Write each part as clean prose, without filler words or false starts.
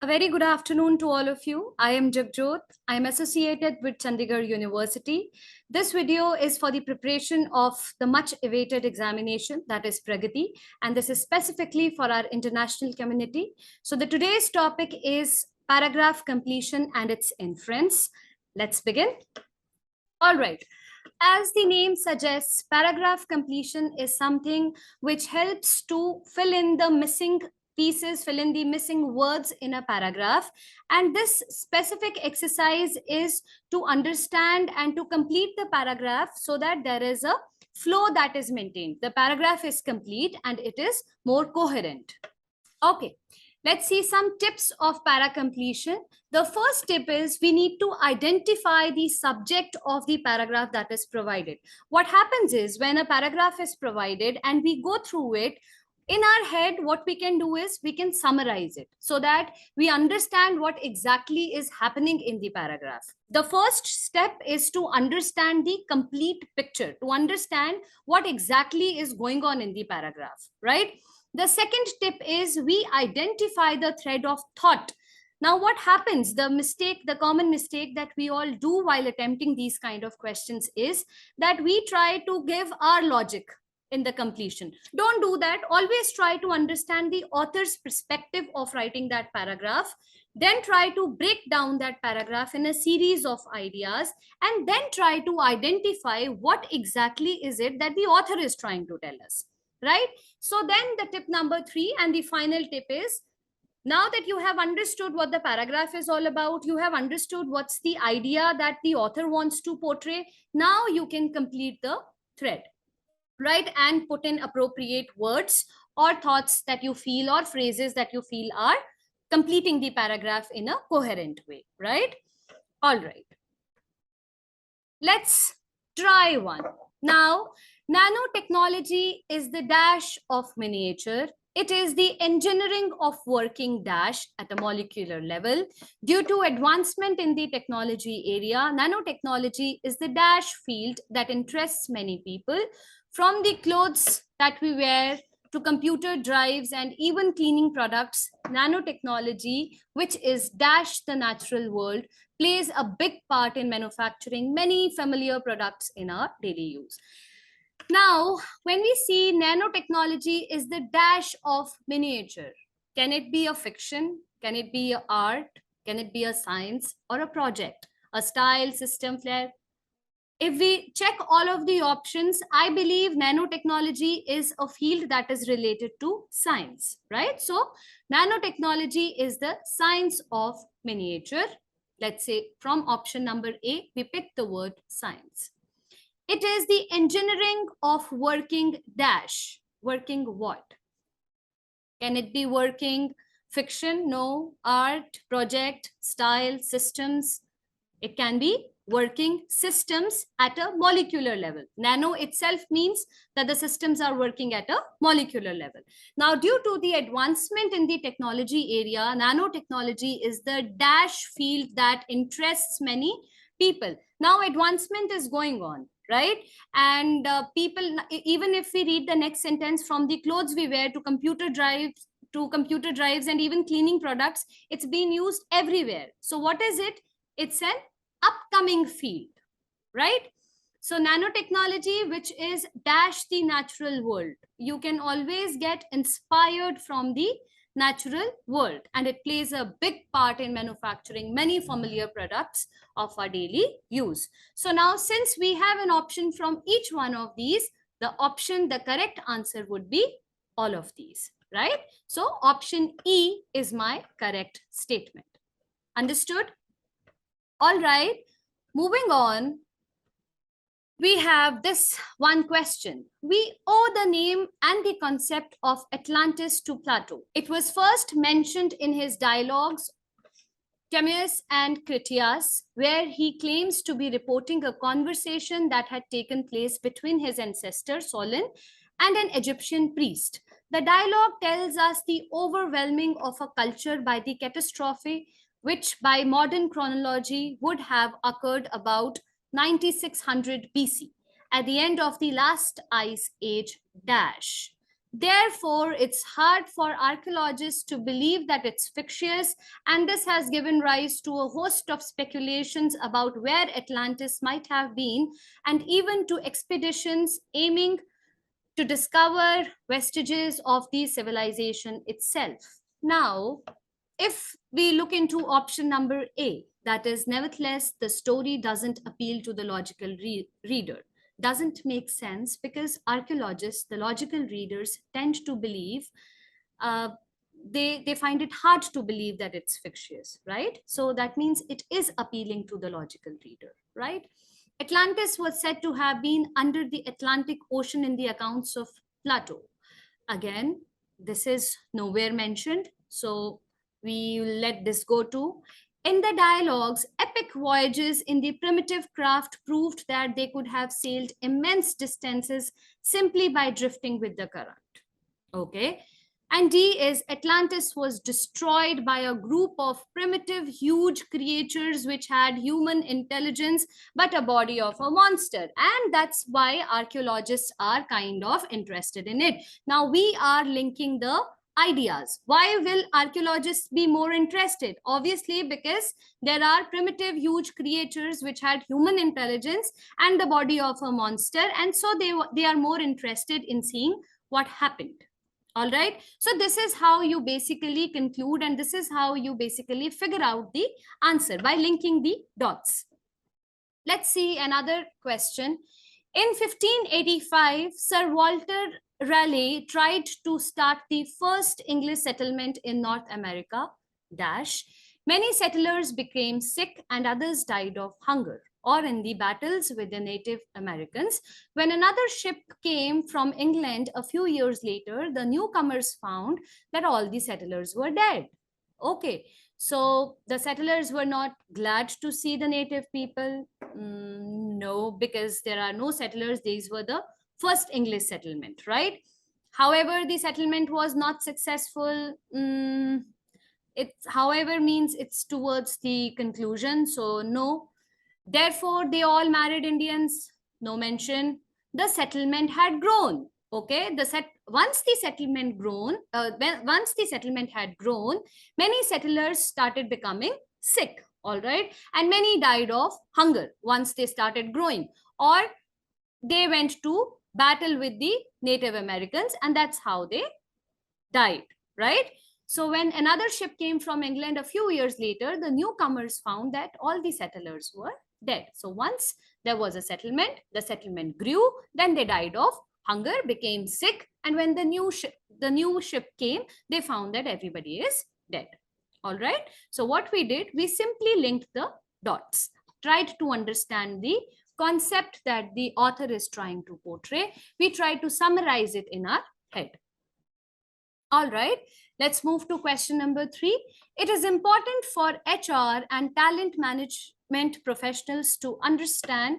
A very good afternoon to all of you. I am Jagjot. I am associated with Chandigarh University. This video is for the preparation of the much awaited examination, that is PRAGATII, and this is specifically for our international community. So the today's topic is paragraph completion and its inference. Let's begin. All right. As the name suggests, paragraph completion is something which helps to fill in the missing pieces, fill in the missing words in a paragraph. And this specific exercise is to understand and to complete the paragraph so that there is a flow that is maintained. The paragraph is complete and it is more coherent. Okay. Let's see some tips of para completion. The first tip is we need to identify the subject of the paragraph that is provided. What happens is when a paragraph is provided and we go through it, in our head, what we can do is we can summarize it so that we understand what exactly is happening in the paragraph. The first step is to understand the complete picture, to understand what exactly is going on in the paragraph, right? The second tip is we identify the thread of thought. Now, what happens? The common mistake that we all do while attempting these kind of questions is that we try to give our logic in the completion. Don't do that. Always try to understand the author's perspective of writing that paragraph. Then try to break down that paragraph in a series of ideas and then try to identify what exactly is it that the author is trying to tell us. Right? So then the tip number 3 and the final tip is, now that you have understood what the paragraph is all about, you have understood what's the idea that the author wants to portray, now you can complete the thread, right? And put in appropriate words or thoughts that you feel or phrases that you feel are completing the paragraph in a coherent way, right? All right. Let's try one. Now, nanotechnology is the dash of miniature. It is the engineering of working dash at a molecular level. Due to advancement in the technology area, nanotechnology is the dash field that interests many people. From the clothes that we wear to computer drives and even cleaning products, nanotechnology, which is dash the natural world, plays a big part in manufacturing many familiar products in our daily use. Now, when we see nanotechnology is the dash of miniature, can it be a fiction? Can it be an art? Can it be a science or a project? A style, system, flair? If we check all of the options, I believe nanotechnology is a field that is related to science, right? So nanotechnology is the science of miniature. Let's say from option number A, we pick the word science. It is the engineering of working dash. Working what? Can it be working fiction? No. Art, project, style, systems. It can be working systems at a molecular level. Nano itself means that the systems are working at a molecular level. Now, due to the advancement in the technology area, nanotechnology is the dash field that interests many people. Now, advancement is going on, right? And people, even if we read the next sentence, from the clothes we wear to computer drives and even cleaning products, it's being used everywhere. So what is it? It's an upcoming field, right? So nanotechnology, which is dash the natural world. You can always get inspired from the natural world, and it plays a big part in manufacturing many familiar products of our daily use. So now, since we have an option from each one of these, the correct answer would be all of these, right? So option E is my correct statement. Understood? All right, moving on, we have this one question. We owe the name and the concept of Atlantis to Plato. It was first mentioned in his dialogues, Timaeus and Critias, where he claims to be reporting a conversation that had taken place between his ancestor Solon and an Egyptian priest. The dialogue tells us the overwhelming of a culture by the catastrophe, which by modern chronology would have occurred about 9600 BC, at the end of the last ice age dash. Therefore, it's hard for archaeologists to believe that it's fictitious, and this has given rise to a host of speculations about where Atlantis might have been, and even to expeditions aiming to discover vestiges of the civilization itself. Now, if we look into option number A, that is, nevertheless, the story doesn't appeal to the logical reader, doesn't make sense because archaeologists, the logical readers, tend to believe, uh, they find it hard to believe that it's fictitious, right? So that means it is appealing to the logical reader, right? Atlantis was said to have been under the Atlantic Ocean in the accounts of Plato. Again, this is nowhere mentioned, so we will let this go too. In the dialogues, epic voyages in the primitive craft proved that they could have sailed immense distances simply by drifting with the current. Okay. And D is Atlantis was destroyed by a group of primitive, huge creatures which had human intelligence, but a body of a monster. And that's why archaeologists are kind of interested in it. Now we are linking the ideas. Why will archaeologists be more interested? Obviously, because there are primitive, huge creatures which had human intelligence and the body of a monster. And so they are more interested in seeing what happened. All right. So this is how you basically conclude, and this is how you basically figure out the answer by linking the dots. Let's see another question. In 1585, Sir Walter Raleigh tried to start the first English settlement in North America, dash. Many settlers became sick and others died of hunger or in the battles with the Native Americans. When another ship came from England a few years later, the newcomers found that all the settlers were dead. Okay, so the settlers were not glad to see the native people. No, because there are no settlers. These were the first English settlement, right? However, the settlement was not successful. It, however, means it's towards the conclusion. So no. Therefore, they all married Indians. No mention. The settlement had grown. Okay, once the settlement had grown, many settlers started becoming sick. All right, and many died of hunger once they started growing, or they went to battle with the Native Americans, and that's how they died. Right. So when another ship came from England a few years later, the newcomers found that all the settlers were dead. So once there was a settlement, the settlement grew, then they died of hunger, became sick, and when the new ship came, they found that everybody is dead. All right. So what we did, we simply linked the dots, tried to understand the concept that the author is trying to portray. We tried to summarize it in our head. All right, let's move to question number 3. It is important for HR and talent management professionals to understand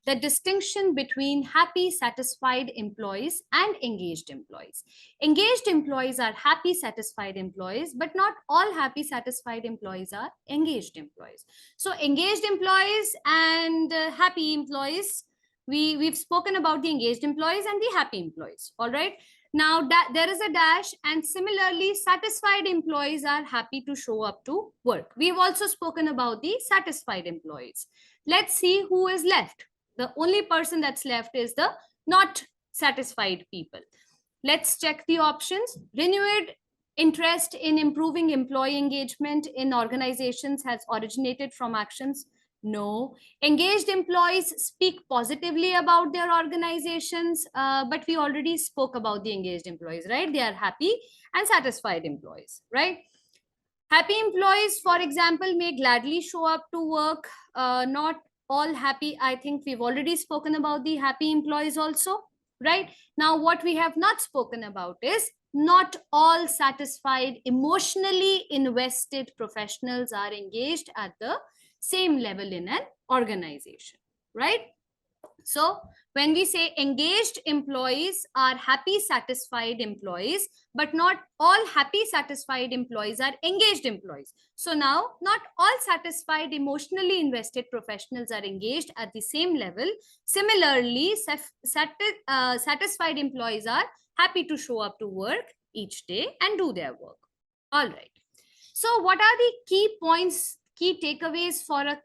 the distinction between happy, satisfied employees and engaged employees. Engaged employees are happy, satisfied employees, but not all happy, satisfied employees are engaged employees. So engaged employees and happy employees, we've spoken about the engaged employees and the happy employees. All right. Now there is a dash, and similarly, satisfied employees are happy to show up to work. We've also spoken about the satisfied employees. Let's see who is left. The only person that's left is the not satisfied people. Let's check the options. Renewed interest in improving employee engagement in organizations has originated from actions. No. Engaged employees speak positively about their organizations, but we already spoke about the engaged employees, right? They are happy and satisfied employees, right? Happy employees, for example, may gladly show up to work. Not all happy. I think we've already spoken about the happy employees also, right? Now, what we have not spoken about is not all satisfied, emotionally invested professionals are engaged at the same level in an organization, right? So when we say engaged employees are happy, satisfied employees, but not all happy, satisfied employees are engaged employees. So now not all satisfied, emotionally invested professionals are engaged at the same level. Similarly, satisfied employees are happy to show up to work each day and do their work. All right. So what are the key points, key takeaways for a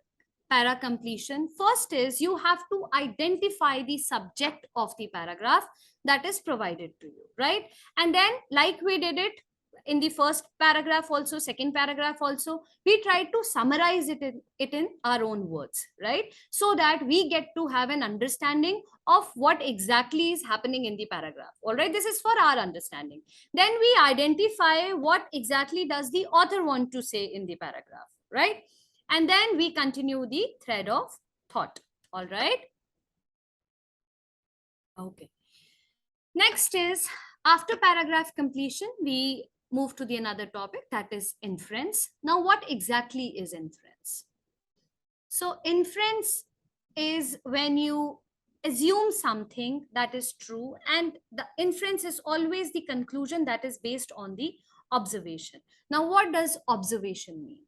para completion? First is you have to identify the subject of the paragraph that is provided to you, right? And then like we did it in the first paragraph also, second paragraph also, we try to summarize it in our own words, right? So that we get to have an understanding of what exactly is happening in the paragraph. All right, this is for our understanding. Then we identify what exactly does the author want to say in the paragraph, right? And then we continue the thread of thought. All right. Okay. Next is, after paragraph completion, we move to the another topic, that is inference. Now, what exactly is inference? So inference is when you assume something that is true, and the inference is always the conclusion that is based on the observation. Now, what does observation mean?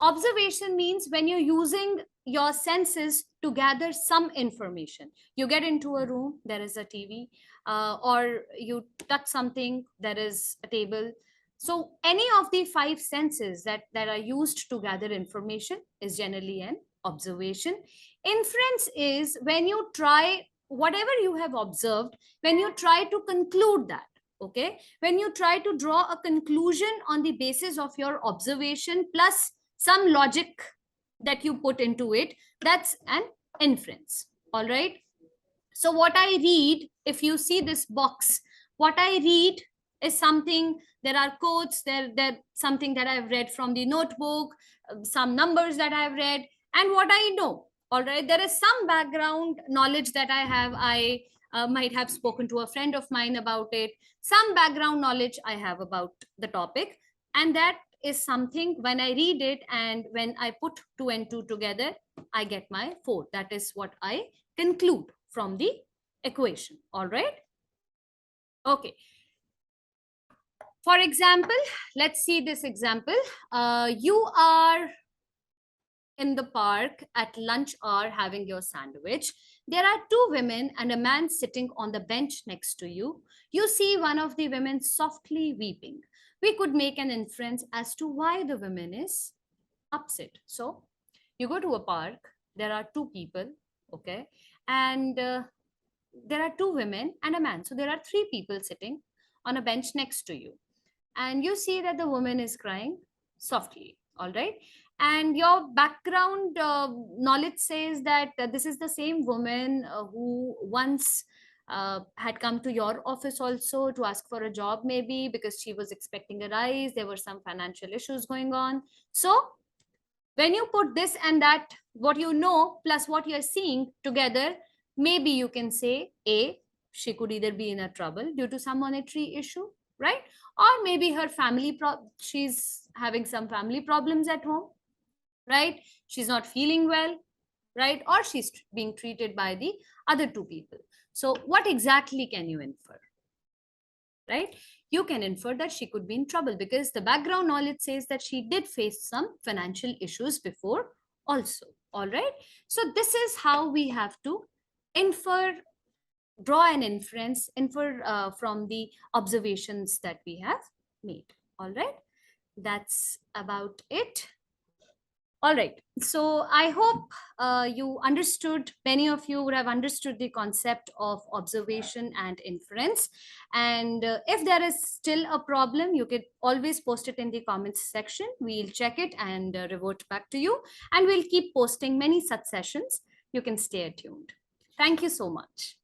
Observation means when you're using your senses to gather some information. You get into a room, there is a TV, or you touch something, there is a table. So any of the five senses that are used to gather information is generally an observation. Inference is when you try whatever you have observed, when you try to conclude that. Okay, when you try to draw a conclusion on the basis of your observation plus some logic that you put into it, that's an inference. All right. So what I read, if you see this box, what I read is something, there are quotes, there something that I've read from the notebook, some numbers that I've read, and what I know. All right, there is some background knowledge that I have. I might have spoken to a friend of mine about it. Some background knowledge I have about the topic, and that is something when I read it and when I put two and two together, I get my 4. That is what I conclude from the equation. All right. Okay. For example, let's see this example. You are in the park at lunch hour having your sandwich. There are 2 women and a man sitting on the bench next to you. You see one of the women softly weeping. We could make an inference as to why the woman is upset. So you go to a park, there are 2 people, okay, and there are 2 women and a man. So there are 3 people sitting on a bench next to you. And you see that the woman is crying softly. All right. And your background knowledge says that this is the same woman who once had come to your office also to ask for a job, maybe because she was expecting a rise. There were some financial issues going on. So when you put this and that, what you know plus what you're seeing together, maybe you can say A, she could either be in a trouble due to some monetary issue, right? Or maybe her she's having some family problems at home, right? She's not feeling well, right? Or she's being treated by the other 2 people. So what exactly can you infer? Right? You can infer that she could be in trouble because the background knowledge says that she did face some financial issues before also. All right. So this is how we have to infer, draw an inference, infer from the observations that we have made. All right. That's about it. All right. So I hope you understood, many of you would have understood the concept of observation and inference. And if there is still a problem, you could always post it in the comments section. We'll check it and revert back to you. And we'll keep posting many such sessions. You can stay tuned. Thank you so much.